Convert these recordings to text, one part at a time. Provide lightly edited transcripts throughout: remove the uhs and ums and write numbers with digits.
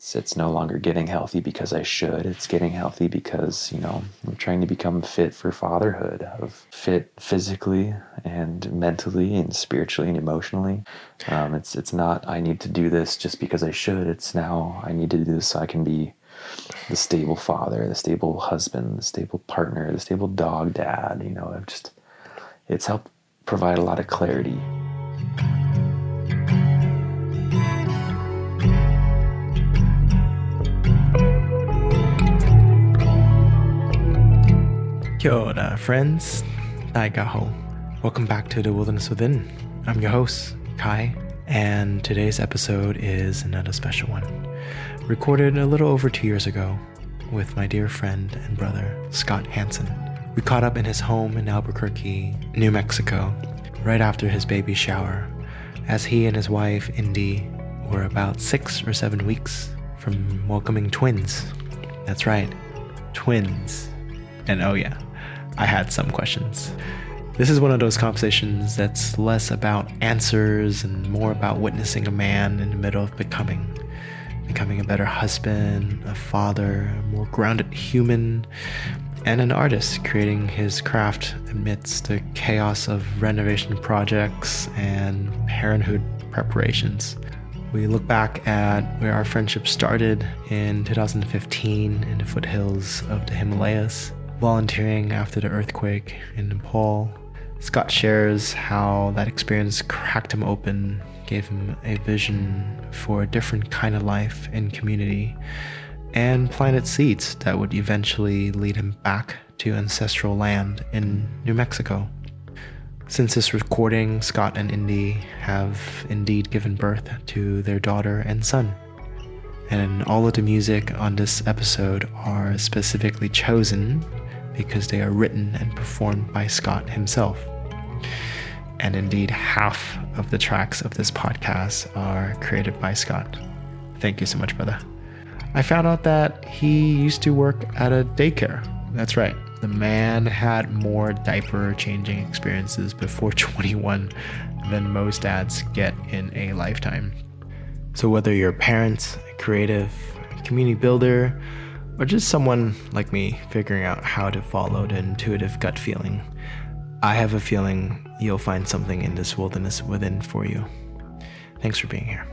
It's no longer getting healthy because I should. It's getting healthy because, I'm trying to become fit for fatherhood, fit physically and mentally and spiritually and emotionally. It's not I need to do this just because I should. It's now I need to do this so I can be the stable father, the stable husband, the stable partner, the stable dog dad. It's helped provide a lot of clarity. Kia ora, friends. Daycare. Welcome back to The Wilderness Within. I'm your host, Kai, and today's episode is another special one. Recorded a little over 2 years ago with my dear friend and brother, Scott Hanson. We caught up in his home in Albuquerque, New Mexico, right after his baby shower, as he and his wife, Indy, were about 6 or 7 weeks from welcoming twins. That's right, twins. And oh yeah, I had some questions. This is one of those conversations that's less about answers and more about witnessing a man in the middle of becoming a better husband, a father, a more grounded human, and an artist creating his craft amidst the chaos of renovation projects and parenthood preparations. We look back at where our friendship started in 2015 in the foothills of the Himalayas, volunteering after the earthquake in Nepal. Scott shares how that experience cracked him open, gave him a vision for a different kind of life and community, and planted seeds that would eventually lead him back to ancestral land in New Mexico. Since this recording, Scott and Indy have indeed given birth to their daughter and son. And all of the music on this episode are specifically chosen because they are written and performed by Scott himself. And indeed, half of the tracks of this podcast are created by Scott. Thank you so much, brother. I found out that he used to work at a daycare. That's right. The man had more diaper changing experiences before 21 than most dads get in a lifetime. So whether you're a parent, a creative, a community builder, or just someone like me figuring out how to follow the intuitive gut feeling, I have a feeling you'll find something in this wilderness within for you. Thanks for being here.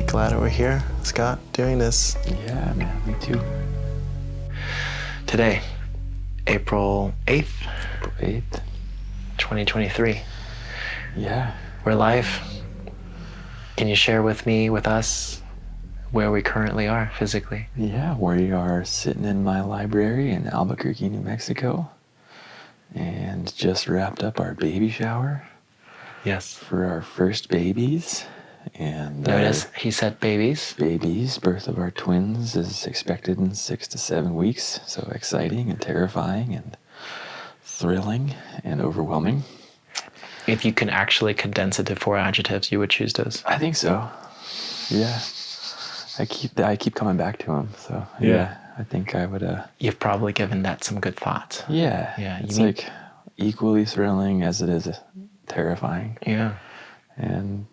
Glad we're here, Scott, doing this. Yeah, man, me too. Today, April 8th, 2023. Yeah. We're live. Can you share with us, where we currently are physically? Yeah, we are sitting in my library in Albuquerque, New Mexico, and just wrapped up our baby shower. Yes. For our first babies. And notice he said babies. Birth of our twins is expected in 6 to 7 weeks. So exciting and terrifying and thrilling and overwhelming. If you can actually condense it to 4 adjectives, you would choose those. I think so. Yeah. I keep coming back to them. So yeah, I think I would. You've probably given that some good thought. Yeah. Yeah. It's like equally thrilling as it is terrifying. Yeah. And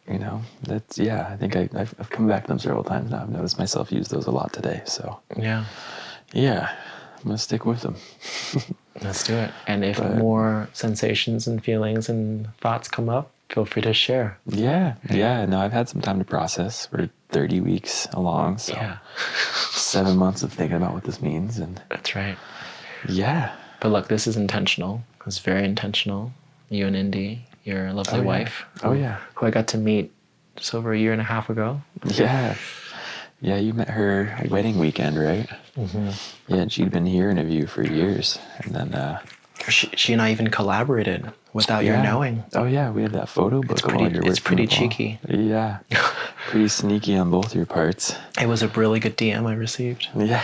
I think I've come back to them several times now. I've noticed myself use those a lot today. So yeah, I'm gonna stick with them. Let's do it. And if more sensations and feelings and thoughts come up, feel free to share. Yeah. No, I've had some time to process. We're 30 weeks along, so 7 months of thinking about what this means. And that's right. Yeah. But look, this is intentional. It's very intentional. You and Indy, your lovely wife. Who I got to meet just over a year and a half ago. Yeah, you met her wedding weekend, right? Mm-hmm. Yeah, and she'd been here in a view for years. And then she and I even collaborated without your knowing. Oh yeah, we had that photo book. It's pretty cheeky. Yeah, pretty sneaky on both your parts. It was a really good DM I received. Yeah.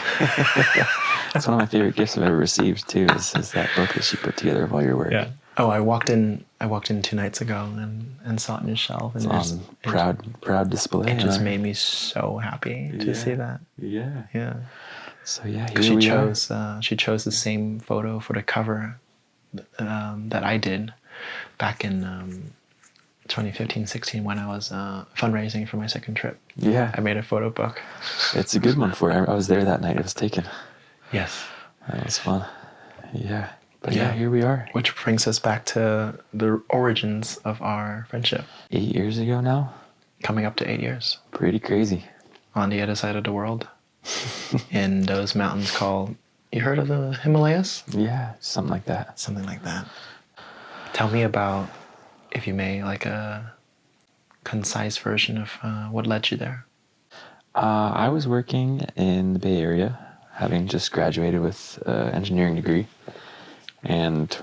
That's one of my favorite gifts I've ever received too, is that book that she put together of all your work. Yeah. Oh, I walked in 2 nights ago and saw it on your shelf, and It's on proud display. it just made me so happy to see that. Yeah. Yeah. So yeah, here She we are. she chose the same photo for the cover that I did back in 2015-16 when I was fundraising for my second trip. Yeah. I made a photo book. It's a good one for you. I was there that night. It was taken. Yes. That was fun. Yeah. But yeah, here we are. Which brings us back to the origins of our friendship. 8 years ago now. Coming up to 8 years. Pretty crazy. On the other side of the world. In those mountains called, you heard of the Himalayas? Yeah, something like that. Something like that. Tell me about, if you may, like a concise version of what led you there. I was working in the Bay Area, having just graduated with an engineering degree. And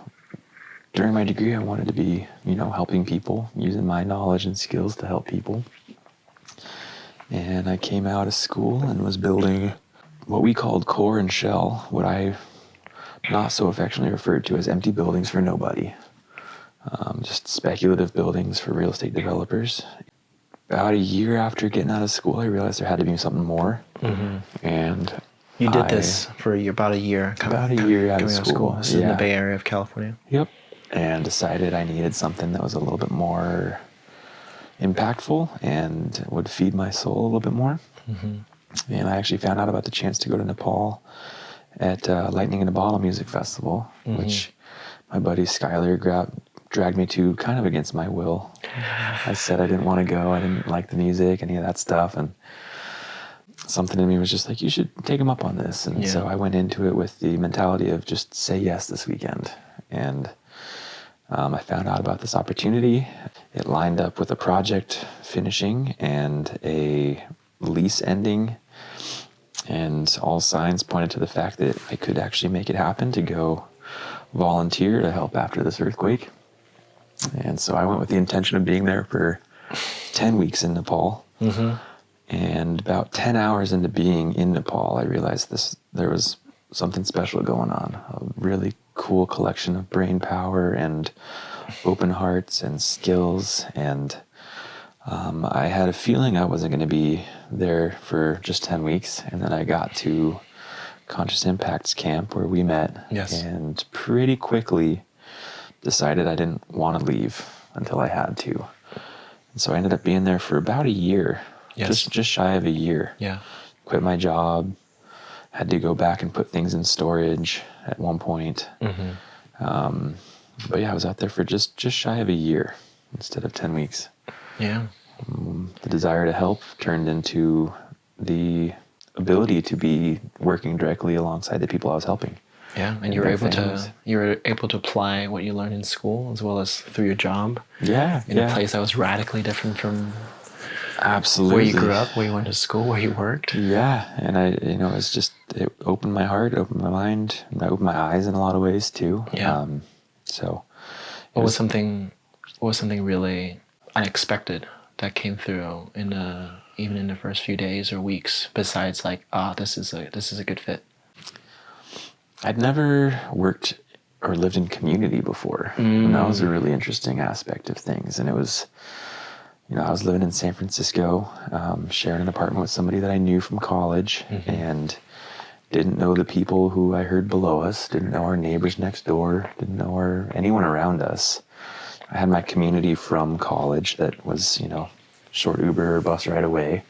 during my degree, I wanted to be, helping people, using my knowledge and skills to help people. And I came out of school and was building what we called core and shell, what I not so affectionately referred to as empty buildings for nobody. Just speculative buildings for real estate developers. About a year after getting out of school, I realized there had to be something more. Mm-hmm. And you did this for about a year. About a year out of school. This is in the Bay Area of California. Yep. And decided I needed something that was a little bit more impactful and would feed my soul a little bit more. Mm-hmm. And I actually found out about the chance to go to Nepal at Lightning in a Bottle Music Festival, mm-hmm. which my buddy Skyler dragged me to kind of against my will. I said I didn't want to go. I didn't like the music, any of that stuff. And something in me was just like, you should take him up on this. And so I went into it with the mentality of just say yes this weekend. And I found out about this opportunity. It lined up with a project finishing and a lease ending. And all signs pointed to the fact that I could actually make it happen to go volunteer to help after this earthquake. And so I went with the intention of being there for 10 weeks in Nepal. Mm-hmm. And about 10 hours into being in Nepal, I realized there was something special going on. A really cool collection of brain power and open hearts and skills. And I had a feeling I wasn't going to be there for just 10 weeks. And then I got to Conscious Impact's camp where we met. Yes. And pretty quickly decided I didn't want to leave until I had to. And so I ended up being there for about a year. Yes. Just shy of a year. Yeah. Quit my job. Had to go back and put things in storage at one point. Mm-hmm. But yeah, I was out there for just shy of a year instead of 10 weeks. Yeah. The desire to help turned into the ability to be working directly alongside the people I was helping. Yeah, and you were able to apply what you learned in school as well as through your job. Yeah, in a place that was radically different from absolutely where you grew up, where you went to school, where you worked. Yeah, and it opened my heart, opened my mind, opened my eyes in a lot of ways too. Yeah. What was something really unexpected that came through even in the first few days or weeks? Besides, this is a good fit. I'd never worked or lived in community before. And that was a really interesting aspect of things. And it was, I was living in San Francisco, sharing an apartment with somebody that I knew from college, mm-hmm. and didn't know the people who I heard below us, didn't know our neighbors next door, didn't know anyone around us. I had my community from college that was, short Uber or bus ride away.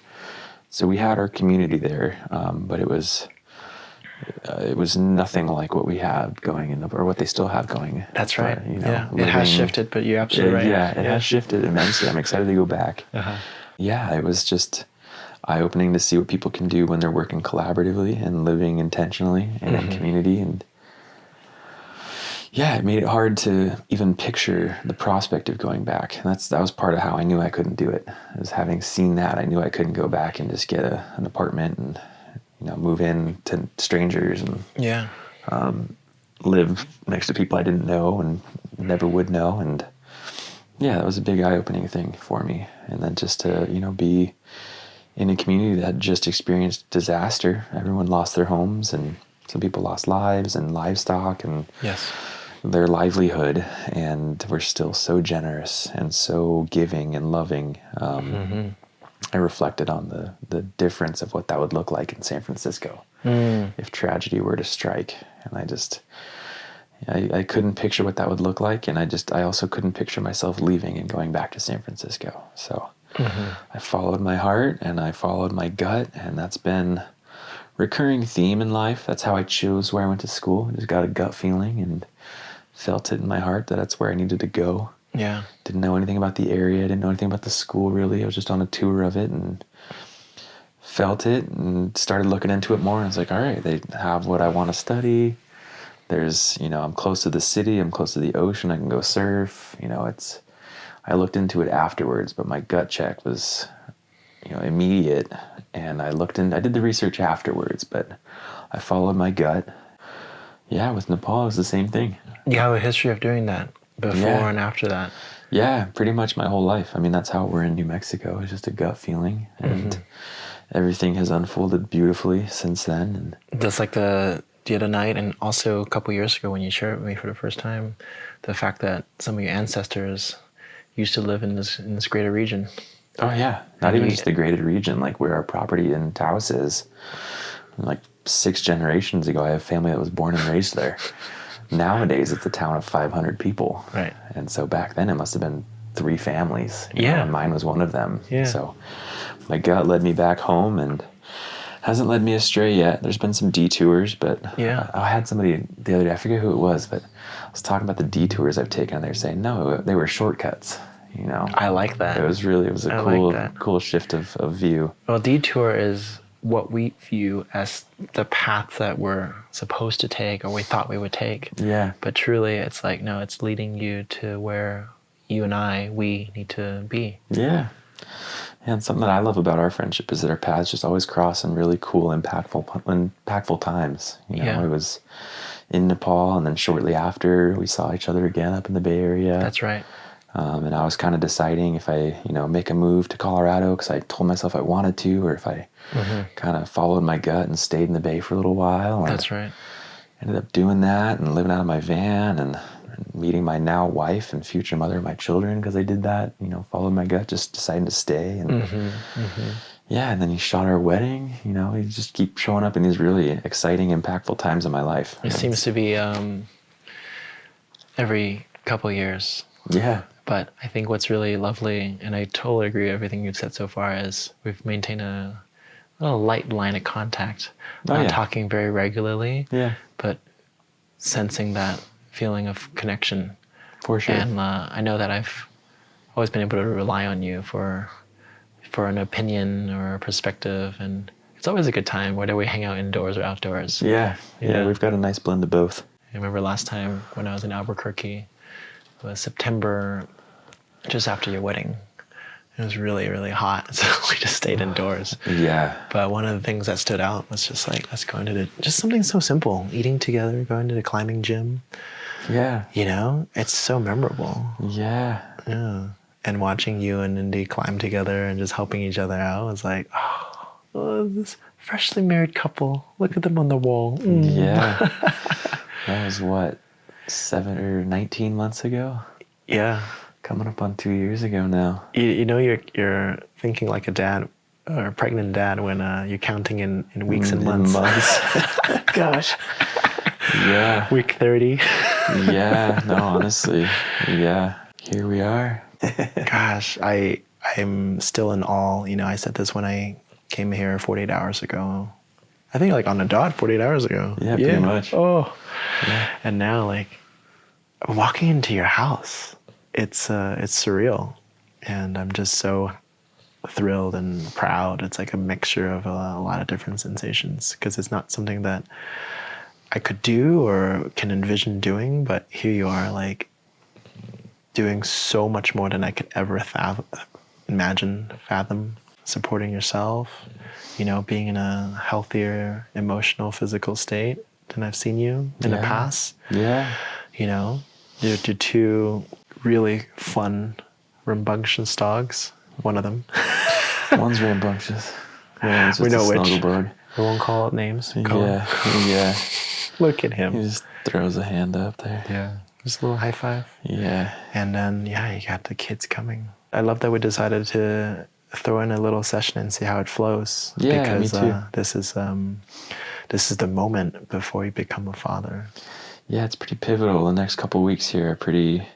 So we had our community there, but it was nothing like what we had going or what they still have going. That's right. It has shifted, but you're absolutely right. Yeah, it has shifted immensely. I'm excited to go back. Uh-huh. Yeah, it was just eye-opening to see what people can do when they're working collaboratively and living intentionally and mm-hmm. in community. And yeah, it made it hard to even picture the prospect of going back. And that was part of how I knew I couldn't do it. Was having seen that, I knew I couldn't go back and just get an apartment and move in to strangers and live next to people I didn't know and never would know. And yeah, that was a big eye-opening thing for me. And then just to, be in a community that had just experienced disaster. Everyone lost their homes and some people lost lives and livestock and their livelihood, and were still so generous and so giving and loving. I reflected on the difference of what that would look like in San Francisco if tragedy were to strike. And I couldn't picture what that would look like. And I also couldn't picture myself leaving and going back to San Francisco. So I followed my heart and I followed my gut. And that's been a recurring theme in life. That's how I chose where I went to school. I just got a gut feeling and felt it in my heart that that's where I needed to go. Yeah. Didn't know anything about the area. Didn't know anything about the school, really. I was just on a tour of it and felt it and started looking into it more. And I was like, all right, they have what I want to study. There's, I'm close to the city. I'm close to the ocean. I can go surf. I looked into it afterwards, but my gut check was, immediate. And I did the research afterwards, but I followed my gut. Yeah, with Nepal, it was the same thing. You have a history of doing that before and after that. Yeah, pretty much my whole life. I mean, that's how we're in New Mexico. It's just a gut feeling. And everything has unfolded beautifully since then. And just like the other night, and also a couple years ago when you shared with me for the first time, the fact that some of your ancestors used to live in this greater region. Oh yeah, not even just the greater region, like where our property in Taos is. Like 6 generations ago, I have family that was born and raised there. Nowadays, it's a town of 500 people. Right. And so back then, it must have been 3 families. And mine was one of them. Yeah. So my gut led me back home and hasn't led me astray yet. There's been some detours, but I had somebody the other day, I forget who it was, but I was talking about the detours I've taken, and they were saying, no, they were shortcuts. I like that. It was a cool shift of view. Well, detour is what we view as the path that we're supposed to take or we thought we would take. Yeah. But truly, it's like, no, it's leading you to where you and we need to be. Yeah. And something that I love about our friendship is that our paths just always cross in really cool, impactful times. I was in Nepal, and then shortly after, we saw each other again up in the Bay Area. That's right. And I was kind of deciding if I, make a move to Colorado because I told myself I wanted to, or if I kind of followed my gut and stayed in the Bay for a little while. And that's right. Ended up doing that and living out of my van and meeting my now wife and future mother of my children because I did that, followed my gut, just deciding to stay. And yeah, and then he shot our wedding. He just keep showing up in these really exciting, impactful times in my life. It seems to be every couple years. Yeah. But I think what's really lovely, and I totally agree with everything you've said so far, is we've maintained a little light line of contact. Not talking very regularly, but sensing that feeling of connection. For sure. And I know that I've always been able to rely on you for an opinion or a perspective, and it's always a good time, whether we hang out indoors or outdoors. Yeah, we've got a nice blend of both. I remember last time when I was in Albuquerque, it was September, just after your wedding. It was really, really hot, so we just stayed indoors. Yeah. But one of the things that stood out was just like, let's go into just something so simple, eating together, going to the climbing gym. Yeah. It's so memorable. Yeah. Yeah. And watching you and Indy climb together and just helping each other out was like, oh, this freshly married couple. Look at them on the wall. Yeah. That was what, 19 months ago? Yeah. Coming up on 2 years ago now. You're thinking like a dad or a pregnant dad when you're counting in weeks and months. Gosh. Yeah. Week 30. Yeah. No, honestly. Yeah. Here we are. Gosh, I'm still in awe. I said this when I came here 48 hours ago. I think like on the dot 48 hours ago. Yeah, pretty much. Oh. Yeah. And now like walking into your house, it's surreal. And I'm just so thrilled and proud. It's like a mixture of a lot of different sensations because it's not something that I could do or can envision doing, but here you are like doing so much more than I could ever fathom, supporting yourself, being in a healthier emotional, physical state than I've seen you in the past. Yeah. You're 2 really fun, rambunctious dogs. One of them. One's rambunctious. One's we know a which. snugglebug. We won't call it names. Yeah. Look at him. He just throws a hand up there. Yeah. Just a little high five. Yeah. And then, yeah, you got the kids coming. I love that we decided to throw in a little session and see how it flows. Yeah, because me too. This is the moment before you become a father. Yeah, it's pretty pivotal. The next couple of weeks here are pretty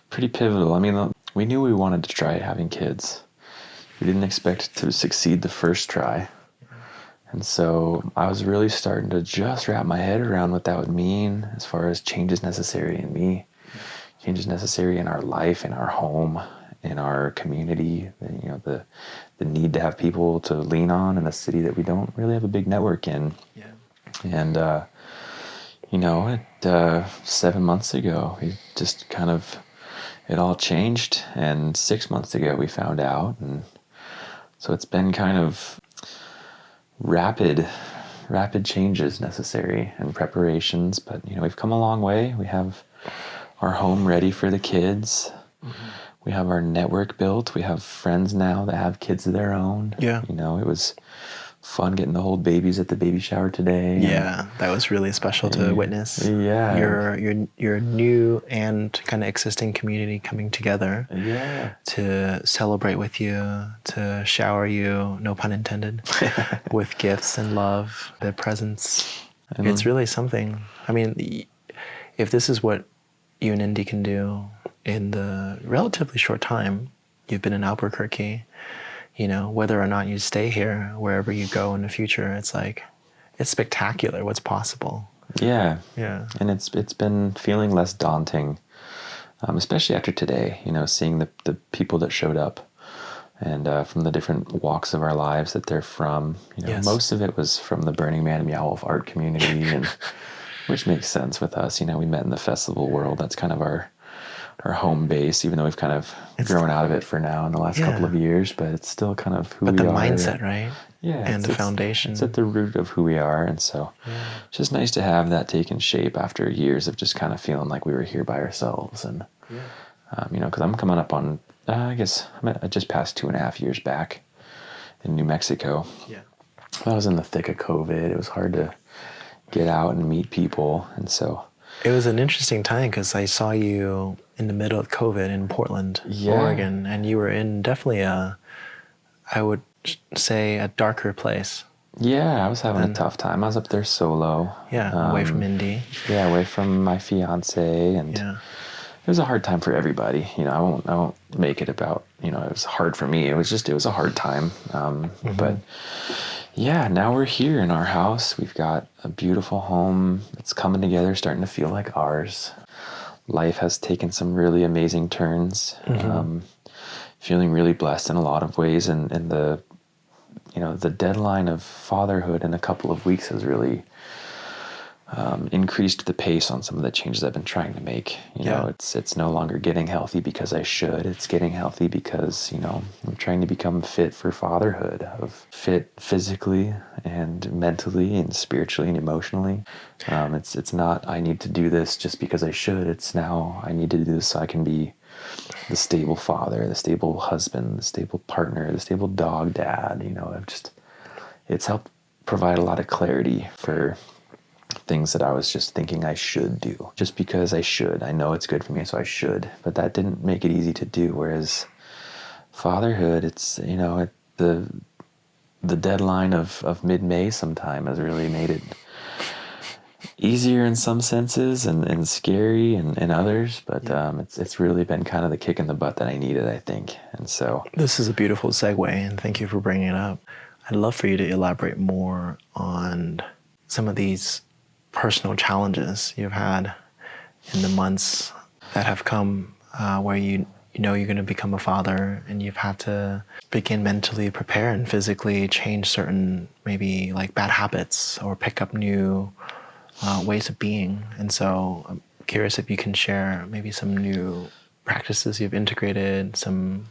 pivotal. I mean, we knew we wanted to try having kids. We didn't expect to succeed the first try. And so I was really starting to just wrap my head around what that would mean as far as changes necessary in me, changes necessary in our life, in our home, in our community, you know, the need to have people to lean on in a city that we don't really have a big network in. Yeah. And, you know, 7 months ago, we just kind of, it all changed. And 6 months ago, we found out. And so it's been kind of rapid changes necessary and preparations. But, you know, we've come a long way. We have our home ready for the kids. Mm-hmm. We have our network built. We have friends now that have kids of their own. Yeah. You know, it was fun getting to hold babies at the baby shower today. Yeah, that was really special to witness. Yeah. Your new and kind of existing community coming together. Yeah. To celebrate with you, to shower you, no pun intended, with gifts and love, their presence. It's really something. I mean, if this is what you and Indy can do in the relatively short time you've been in Albuquerque, you know, whether or not you stay here, wherever you go in the future, it's like, it's spectacular what's possible. Yeah. Yeah. And it's been feeling less daunting, especially after today, you know, seeing the people that showed up and from the different walks of our lives that they're from. You know, Yes. Most of it was from the Burning Man and Meow Wolf art community, and which makes sense with us. You know, we met in the festival world. That's kind of our home base, even though we've kind of grown out of it for now in the last couple of years, but it's still kind of who we are. But the mindset, right? Yeah. And the foundation. It's at the root of who we are. And so it's just nice to have that taken shape after years of just kind of feeling like we were here by ourselves. And, you know, because I'm coming up on, I guess, I just passed 2.5 years back in New Mexico. Yeah. I was in the thick of COVID. It was hard to get out and meet people. And so it was an interesting time because I saw you in the middle of COVID in Portland, Oregon, and you were in definitely I would say, a darker place. Yeah, I was having a tough time. I was up there solo. Yeah, away from Indy. Yeah, away from my fiance, and it was a hard time for everybody. You know, I won't make it about, you know, it was hard for me. It was a hard time. But yeah, now we're here in our house. We've got a beautiful home that's coming together, starting to feel like ours. Life has taken some really amazing turns. Feeling really blessed in a lot of ways, and the, you know, the deadline of fatherhood in a couple of weeks has really increased the pace on some of the changes I've been trying to make. You know, it's no longer getting healthy because I should. It's getting healthy because, you know, I'm trying to become fit for fatherhood, of fit physically and mentally and spiritually and emotionally. It's not I need to do this just because I should. It's now I need to do this so I can be the stable father, the stable husband, the stable partner, the stable dog dad. You know, it's helped provide a lot of clarity for things that I was just thinking I should do. Just because I should. I know it's good for me, so I should. But that didn't make it easy to do. Whereas fatherhood, it's, you know, the deadline of mid-May sometime has really made it easier in some senses and scary in others, but it's really been kind of the kick in the butt that I needed, I think. And so this is a beautiful segue, and thank you for bringing it up. I'd love for you to elaborate more on some of these personal challenges you've had in the months that have come, where you know you're going to become a father, and you've had to begin mentally prepare and physically change certain maybe like bad habits or pick up new ways of being. And so I'm curious if you can share maybe some new practices you've integrated, some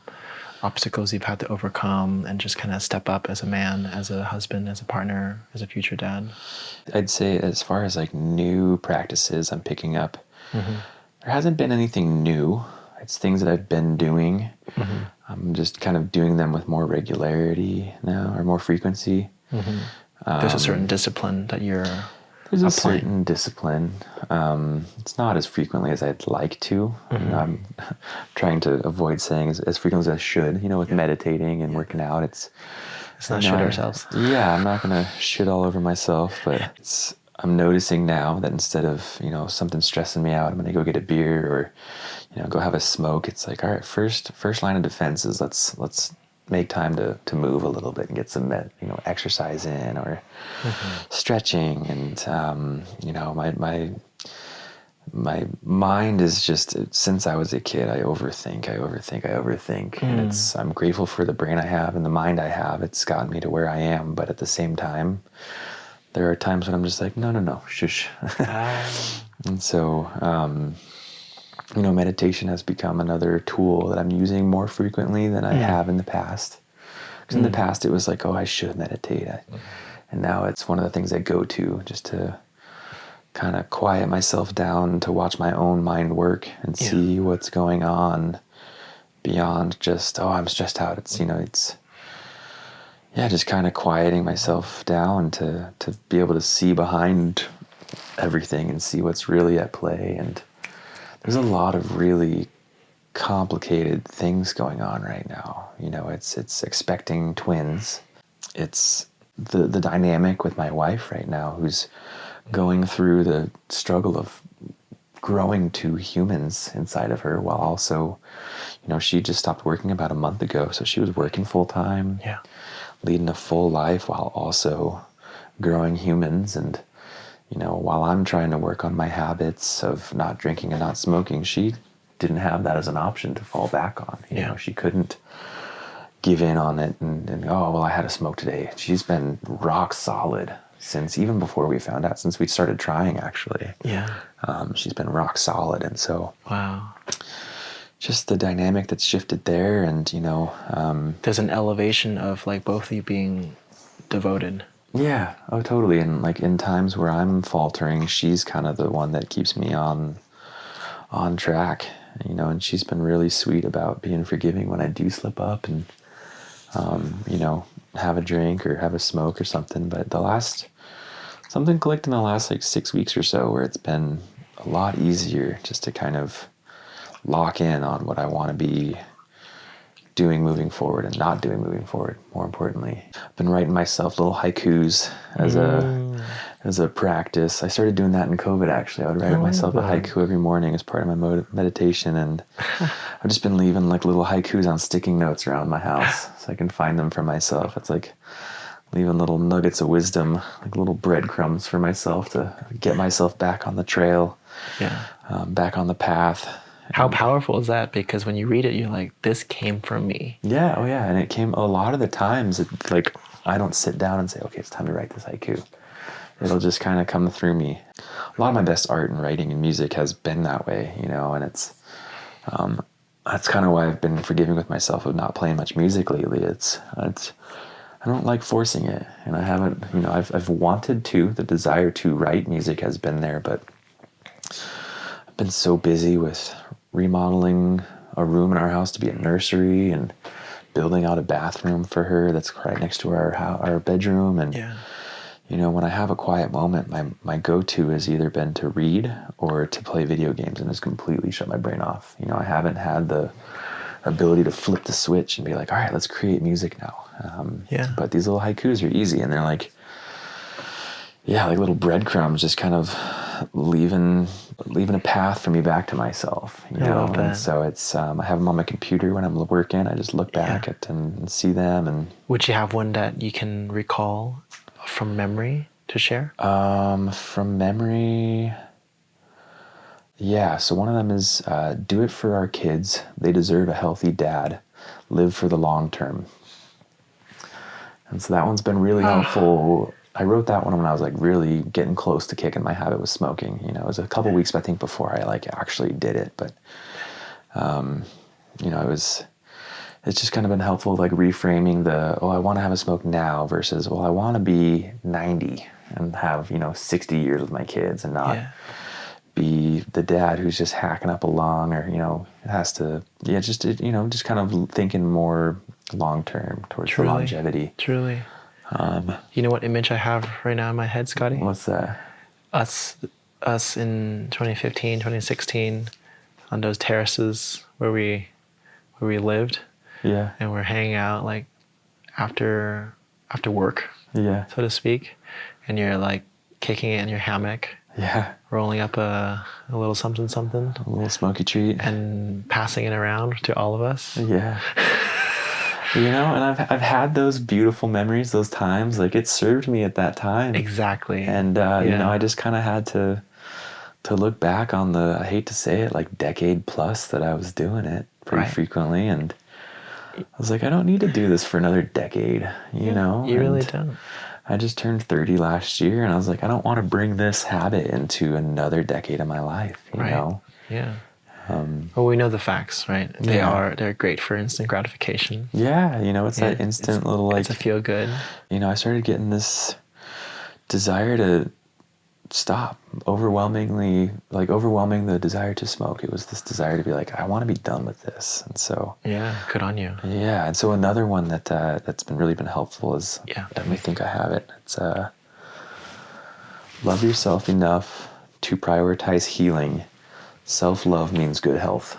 obstacles you've had to overcome, and just kind of step up as a man, as a husband, as a partner, as a future dad. I'd say as far as like new practices I'm picking up, there hasn't been anything new. It's things that I've been doing. I'm just kind of doing them with more regularity now, or more frequency. There's a certain discipline that you're There's a applying? certain discipline. It's not as frequently as I'd like to. I'm trying to avoid saying as frequently as I should. With meditating and working out, Let's not shit ourselves. Yeah, I'm not gonna shit all over myself, but I'm noticing now that instead of something stressing me out, I'm gonna go get a beer or go have a smoke. It's like, all right, first line of defense is let's make time to move a little bit and get some exercise in or stretching. And my mind is just, since I was a kid, I overthink, and I'm grateful for the brain I have and the mind I have. It's gotten me to where I am, but at the same time there are times when I'm just like, no, shush. And so meditation has become another tool that I'm using more frequently than I have in the past. Because in the past it was like, oh, I should meditate. And now it's one of the things I go to just to kind of quiet myself down, to watch my own mind work and see what's going on beyond just, oh, I'm stressed out. It's, just kind of quieting myself down to be able to see behind everything and see what's really at play. And there's a lot of really complicated things going on right now. It's expecting twins. It's the dynamic with my wife right now, who's going through the struggle of growing two humans inside of her, while also, she just stopped working about a month ago. So she was working full time, leading a full life while also growing humans. And while I'm trying to work on my habits of not drinking and not smoking, she didn't have that as an option to fall back on. She couldn't give in on it and oh, well, I had a smoke today. She's been rock solid since, even before we found out, since we started trying, actually. She's been rock solid. And so, wow, just the dynamic that's shifted there. And, there's an elevation of like both of you being devoted. Yeah. Oh, totally. And like in times where I'm faltering, she's kind of the one that keeps me on track, and she's been really sweet about being forgiving when I do slip up and, have a drink or have a smoke or something. But something clicked in the last like 6 weeks or so, where it's been a lot easier just to kind of lock in on what I want to be doing moving forward and not doing moving forward, more importantly. I've been writing myself little haikus as a practice. I started doing that in COVID, actually. I would write myself a haiku every morning as part of my meditation, and I've just been leaving like little haikus on sticking notes around my house so I can find them for myself. It's like leaving little nuggets of wisdom, like little breadcrumbs for myself to get myself back on the trail, back on the path. How powerful is that? Because when you read it, you're like, this came from me. Yeah, oh yeah, and it came a lot of the times. Like, I don't sit down and say, okay, it's time to write this haiku. It'll just kind of come through me. A lot of my best art and writing and music has been that way, and it's that's kind of why I've been forgiving with myself of not playing much music lately. It's I don't like forcing it, and I haven't. I've wanted to. The desire to write music has been there, but I've been so busy with remodeling a room in our house to be a nursery and building out a bathroom for her that's right next to our bedroom. And when I have a quiet moment, my go-to has either been to read or to play video games and just completely shut my brain off. I haven't had the ability to flip the switch and be like, all right, let's create music now. But these little haikus are easy, and they're like little breadcrumbs, just kind of leaving a path for me back to myself. And so it's I have them on my computer when I'm working. I just look back at and see them. And would you have one that you can recall from memory to share? From memory, so one of them is do it for our kids. They deserve a healthy dad. Live for the long term. And so that one's been really helpful. I wrote that one when I was like really getting close to kicking my habit with smoking. It was a couple weeks, I think, before I like actually did it. But, it's just kind of been helpful, like reframing I want to have a smoke now versus, I want to be 90 and have, 60 years with my kids and not be the dad who's just hacking up along or, has to, just kind of thinking more long-term towards the longevity. Truly. You know what image I have right now in my head, Scotty? What's that? us in 2015, 2016 on those terraces where we lived, Yeah. and we're hanging out like after work, Yeah. so to speak, and you're like kicking it in your hammock, Yeah. rolling up a little something something, A little smoky treat. and passing it around to all of us. Yeah. And I've had those beautiful memories, those times. Like, it served me at that time. Exactly. And I just kind of had to look back on the, I hate to say it, like decade plus that I was doing it pretty frequently, and I was like, I don't need to do this for another decade, you know? You really don't. I just turned 30 last year, and I was like, I don't want to bring this habit into another decade of my life, you know? Yeah. Well, we know the facts, right? They're great for instant gratification. Yeah, it's that instant little, like, it's a feel good. I started getting this desire to stop, overwhelming the desire to smoke. It was this desire to be like, I want to be done with this. And so, yeah, good on you. Yeah. And so another one that's really been helpful is, let me think I have it. It's love yourself enough to prioritize healing. Self-love means good health.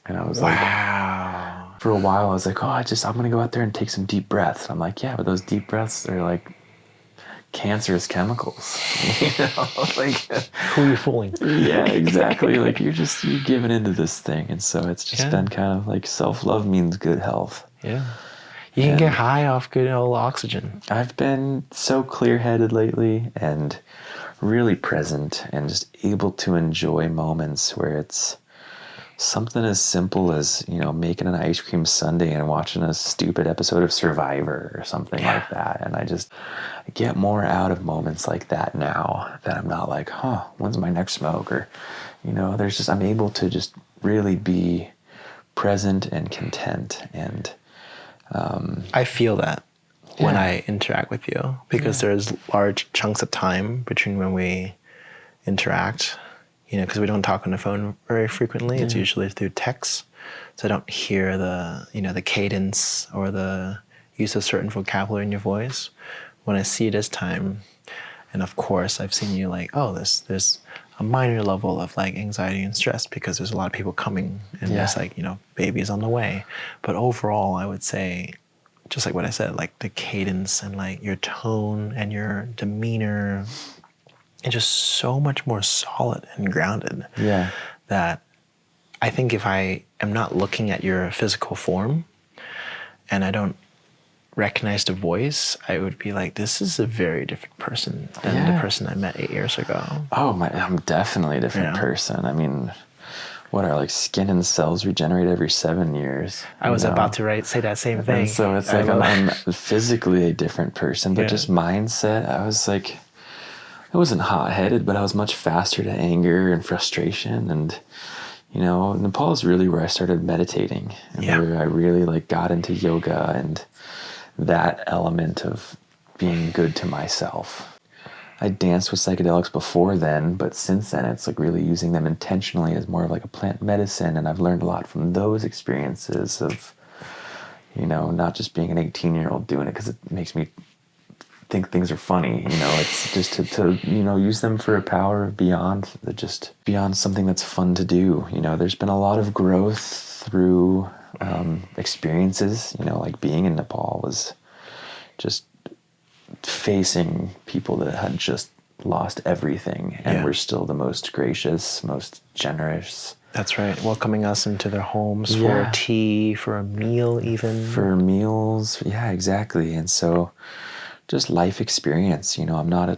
And I was like, wow. For a while I was like, I'm going to go out there and take some deep breaths. And I'm like, yeah, but those deep breaths are like cancerous chemicals, like, who are you fooling? Yeah, exactly. Like, you're giving into this thing. And so it's just been kind of like, self-love means good health. Yeah. You can get high off good old oxygen. I've been so clear-headed lately and really present and just able to enjoy moments where it's something as simple as, making an ice cream sundae and watching a stupid episode of Survivor or something like that. And I get more out of moments like that now, that I'm not like, when's my next smoke? Or, I'm able to just really be present and content. And I feel that when I interact with you, because there's large chunks of time between when we interact, because we don't talk on the phone very frequently. It's usually through text. So I don't hear the cadence or the use of certain vocabulary in your voice. When I see this time, and of course I've seen you like, there's a minor level of like anxiety and stress because there's a lot of people coming, and there's like, babies on the way. But overall, I would say, just like what I said, like the cadence and like your tone and your demeanor, it's just so much more solid and grounded. Yeah. That I think if I am not looking at your physical form and I don't recognize the voice, I would be like, this is a very different person than the person I met 8 years ago. Oh, I'm definitely a different person. I mean, what are like skin and cells regenerate every 7 years? I was about to say that same thing. And so it's like I'm physically a different person, but just mindset, I was like, I wasn't hot-headed, but I was much faster to anger and frustration. And, Nepal is really where I started meditating, and where I really like got into yoga and that element of being good to myself. I danced with psychedelics before then, but since then it's like really using them intentionally as more of like a plant medicine. And I've learned a lot from those experiences of, not just being an 18-year-old doing it because it makes me think things are funny, it's just to use them for a power beyond something that's fun to do. There's been a lot of growth through experiences, like being in Nepal was just facing people that had just lost everything and were still the most gracious, most generous. That's right. Welcoming us into their homes for a tea, for a meal even. For meals, yeah, exactly. And so just life experience, I'm not I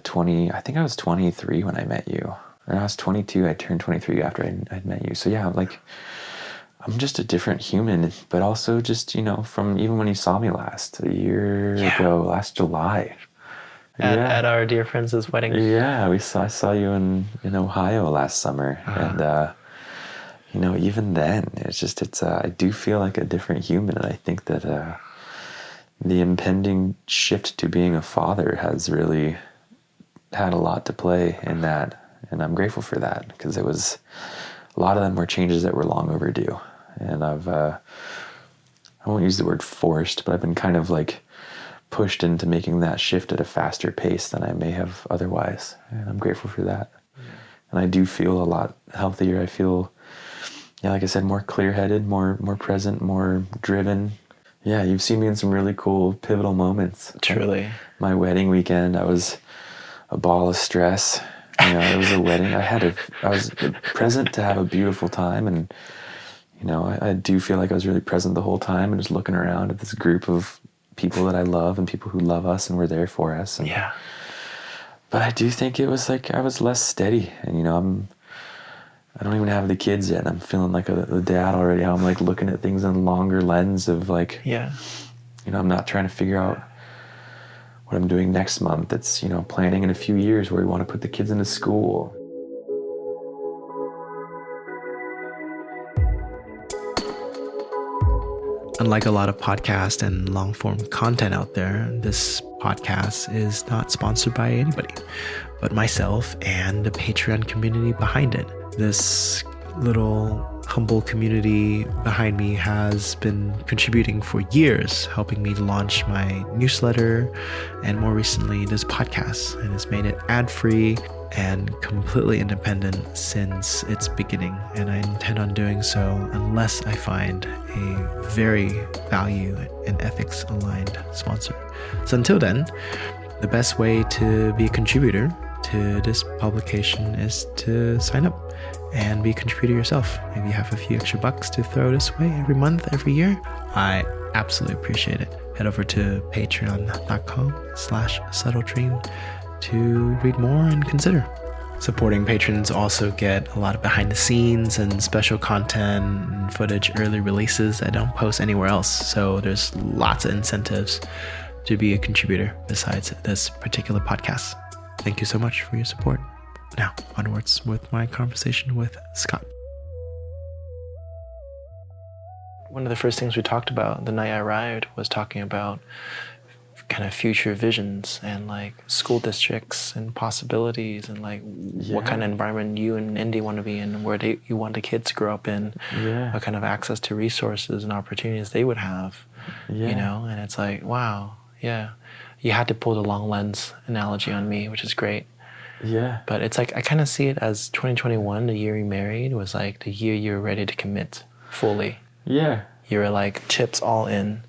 think I was 23 when I met you. Or I was 22, I turned 23 after I'd met you. So yeah, I'm just a different human, but also just, from even when you saw me last July. At our dear friend's wedding. Yeah, I saw you in Ohio last summer. And, even then, I do feel like a different human. And I think that the impending shift to being a father has really had a lot to play in that. And I'm grateful for that, because a lot of them were changes that were long overdue. And I won't use the word forced, but I've been kind of like pushed into making that shift at a faster pace than I may have otherwise. And I'm grateful for that. Yeah. And I do feel a lot healthier. I feel, yeah, like I said, more clear-headed, more present, more driven. Yeah, you've seen me in some really cool pivotal moments. Truly. My wedding weekend, I was a ball of stress. You know, it was a wedding. I was present to have a beautiful time, and you know, I do feel like I was really present the whole time and just looking around at this group of people that I love and people who love us and were there for us. And, yeah. But I do think it was like I was less steady, and you know, I don't even have the kids yet. I'm feeling like a dad already. How I'm like looking at things in a longer lens of like, yeah, you know, I'm not trying to figure out what I'm doing next month. It's, you know, planning in a few years where we want to put the kids into school. Unlike a lot of podcast and long-form content out there, this podcast is not sponsored by anybody but myself and the Patreon community behind it. This little humble community behind me has been contributing for years, helping me launch my newsletter and more recently this podcast, and it's made it ad-free and completely independent since its beginning, and I intend on doing so unless I find a very value and ethics aligned sponsor. So until then, the best way to be a contributor to this publication is to sign up and be a contributor yourself. If you have a few extra bucks to throw this way every month, every year, I absolutely appreciate it. Head over to patreon.com/subtledream to read more and consider. Supporting patrons also get a lot of behind the scenes and special content and footage, early releases that I don't post anywhere else. So there's lots of incentives to be a contributor besides this particular podcast. Thank you so much for your support. Now, onwards with my conversation with Scott. One of the first things we talked about the night I arrived was talking about kind of future visions and like school districts and possibilities and like what kind of environment you and Indy want to be in, where you want the kids to grow up in, what kind of access to resources and opportunities they would have, you know? And it's like, wow, you had to pull the long lens analogy on me, which is great. Yeah. But it's like, I kind of see it as 2021, the year you married, was like the year you were ready to commit fully. Yeah. You were like chips all in.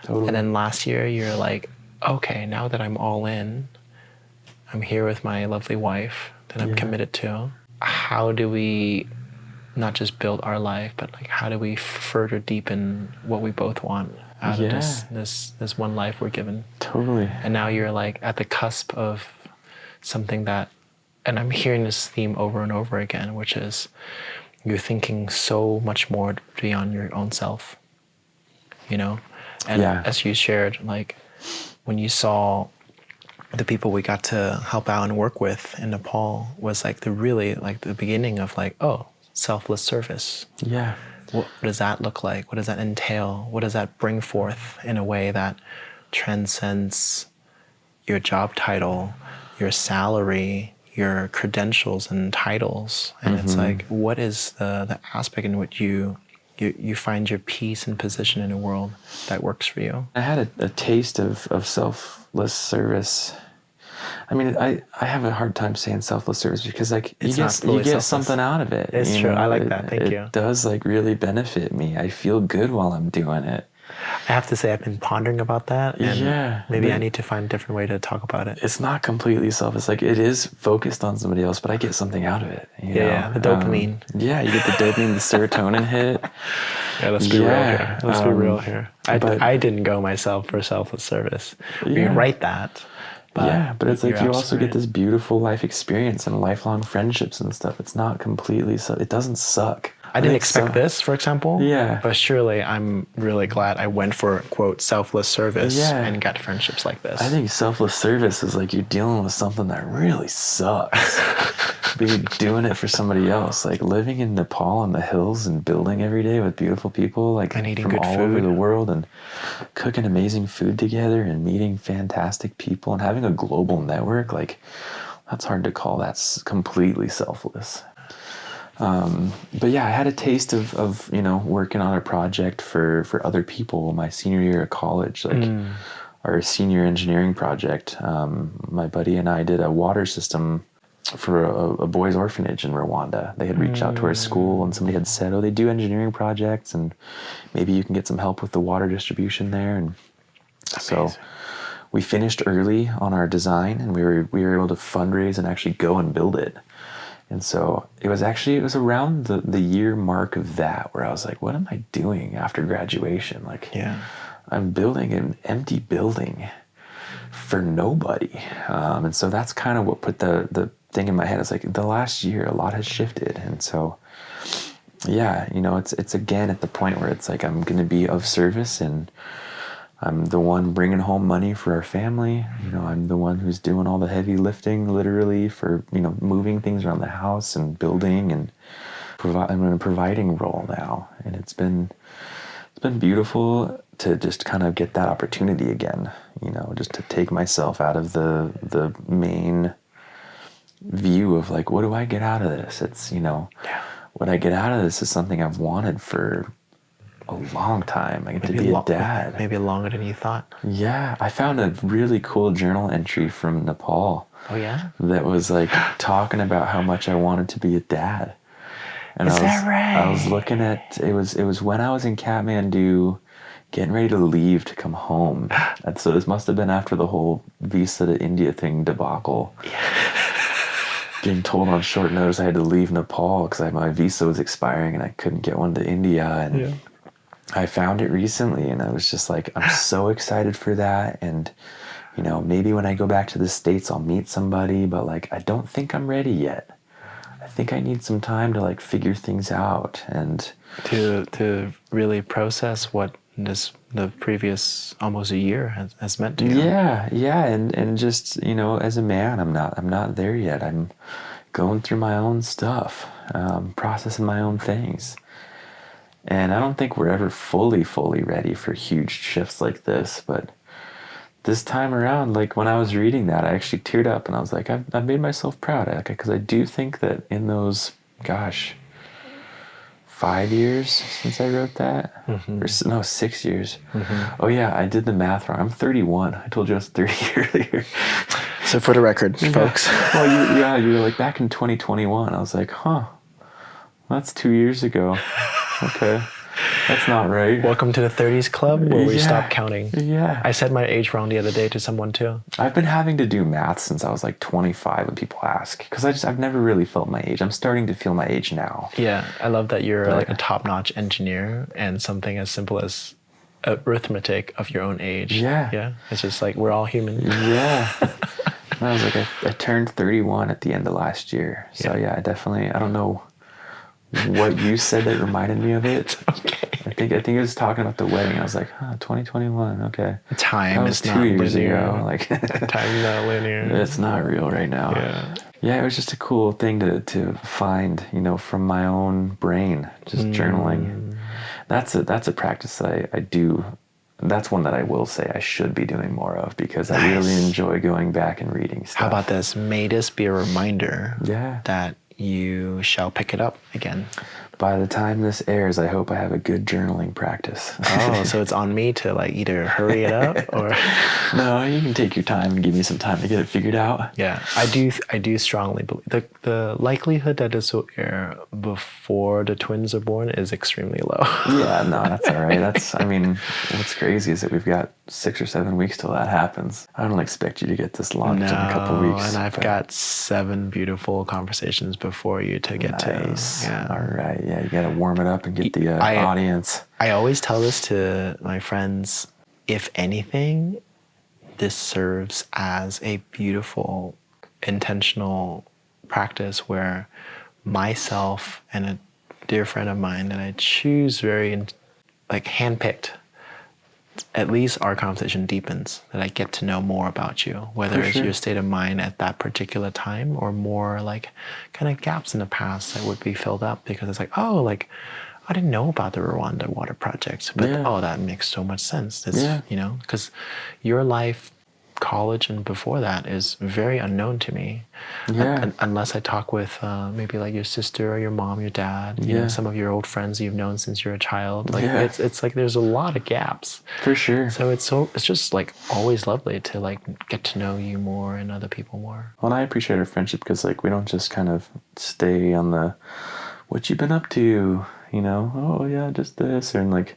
Totally. And then last year you're like, okay, now that I'm all in, I'm here with my lovely wife that I'm committed to. How do we not just build our life, but like how do we further deepen what we both want out of this one life we're given? Totally. And now you're like at the cusp of something that, and I'm hearing this theme over and over again, which is you're thinking so much more beyond your own self, you know? And as you shared, like, when you saw the people we got to help out and work with in Nepal was like the beginning of like, oh, selfless service. Yeah. What does that look like? What does that entail? What does that bring forth in a way that transcends your job title, your salary, your credentials and titles? And it's like, what is the aspect in which you find your peace and position in a world that works for you? I had a taste of selfless service. I mean, I have a hard time saying selfless service because like you get something out of it. It's true. I like that. Thank you. It does like really benefit me. I feel good while I'm doing it. I have to say I've been pondering about that, and maybe I need to find a different way to talk about it. It's not completely selfish. Like it is focused on somebody else, but I get something out of it. You know? The dopamine. You get the dopamine, the serotonin hit. Let's be real here. Let's be real here. I didn't go myself for selfless service. We write that. But it's like you also get this beautiful life experience and lifelong friendships and stuff. It's not completely it doesn't suck. I didn't expect this, for example. Yeah. But surely I'm really glad I went for, quote, selfless service and got friendships like this. I think selfless service is like you're dealing with something that really sucks. But you're doing it for somebody else. Like living in Nepal in the hills and building every day with beautiful people like and eating from good all food over the world and cooking amazing food together and meeting fantastic people and having a global network. Like that's hard to call. That's completely selfless. But I had a taste of working on a project for other people my senior year of college. Like our senior engineering project. My buddy and I did a water system for a boys' orphanage in Rwanda. They had reached out to our school, and somebody had said, "Oh, they do engineering projects, and maybe you can get some help with the water distribution there." And so we finished early on our design, and we were able to fundraise and actually go and build it. And so it was around the year mark of that where I was like, what am I doing after graduation? Like, I'm building an empty building for nobody. And so that's kind of what put the thing in my head. It's like the last year, a lot has shifted. And so, yeah, you know, it's again at the point where it's like, I'm going to be of service, and I'm the one bringing home money for our family. You know, I'm the one who's doing all the heavy lifting, literally, for, you know, moving things around the house and building, and I'm in a providing role now. And it's been beautiful to just kind of get that opportunity again, you know, just to take myself out of the main view of like, what do I get out of this? It's, you know, what I get out of this is something I've wanted for a long time. I get to be a dad. Maybe longer than you thought. Yeah. I found a really cool journal entry from Nepal. Oh, yeah? That was like talking about how much I wanted to be a dad. And Is that right? I was looking at, it was when I was in Kathmandu getting ready to leave to come home. And so this must have been after the whole visa to India thing debacle. Being told on short notice I had to leave Nepal because my visa was expiring and I couldn't get one to India. And I found it recently, and I was just like, I'm so excited for that. And, you know, maybe when I go back to the States, I'll meet somebody, but like, I don't think I'm ready yet. I think I need some time to like figure things out and to really process what the previous almost a year has meant to you. Yeah. And just, you know, as a man, I'm not there yet. I'm going through my own stuff, processing my own things. And I don't think we're ever fully ready for huge shifts like this. But this time around, like when I was reading that, I actually teared up, and I was like, I've made myself proud. Because I do think that in those, 5 years since I wrote that, or no, 6 years. Oh yeah, I did the math wrong. I'm 31. I told you I was 30 earlier. So for the record, folks. Well, you were like back in 2021. I was like, that's 2 years ago. Okay, that's not right. Welcome to the 30s club where we stop counting. Yeah. I said my age wrong the other day to someone too. I've been having to do math since I was like 25 when people ask, because I've never really felt my age. I'm starting to feel my age now. Yeah, I love that you're like a top-notch engineer, and something as simple as arithmetic of your own age. Yeah. It's just like we're all human. Yeah. And I was like, I turned 31 at the end of last year. So yeah, I don't know what you said that reminded me of it. Okay. I think it was talking about the wedding. I was like, 2021, okay. Time is not 2 years linear. ago. Like, time's not linear. It's not real right now. Yeah, it was just a cool thing to find, you know, from my own brain, just journaling. That's a practice that I do. That's one that I will say I should be doing more of, because I really enjoy going back and reading stuff. How about this? May this be a reminder that you shall pick it up again. By the time this airs, I hope I have a good journaling practice. Oh, so it's on me to like either hurry it up or... No, you can take your time and give me some time to get it figured out. Yeah, I do strongly believe the likelihood that this will air before the twins are born is extremely low. Yeah, no, that's all right. What's crazy is that we've got 6 or 7 weeks till that happens. I don't expect you to get this launched in a couple weeks. And I've got 7 beautiful conversations before you to get to. Yeah. All right. Yeah, you got to warm it up and get the audience. I always tell this to my friends. If anything, this serves as a beautiful, intentional practice where myself and a dear friend of mine that I choose very, like, handpicked, at least our conversation deepens, that I get to know more about you, whether it's your state of mind at that particular time or more like kind of gaps in the past that would be filled up because it's like, oh, like I didn't know about the Rwanda water project, but that makes so much sense. It's, you know, because your life college and before that is very unknown to me. Yeah. Unless I talk with maybe like your sister or your mom, your dad, you know, some of your old friends you've known since you're a child. Like it's like there's a lot of gaps. For sure. So it's just like always lovely to like get to know you more and other people more. Well, and I appreciate our friendship because like we don't just kind of stay on the what you been up to, you know, oh yeah, just this, and like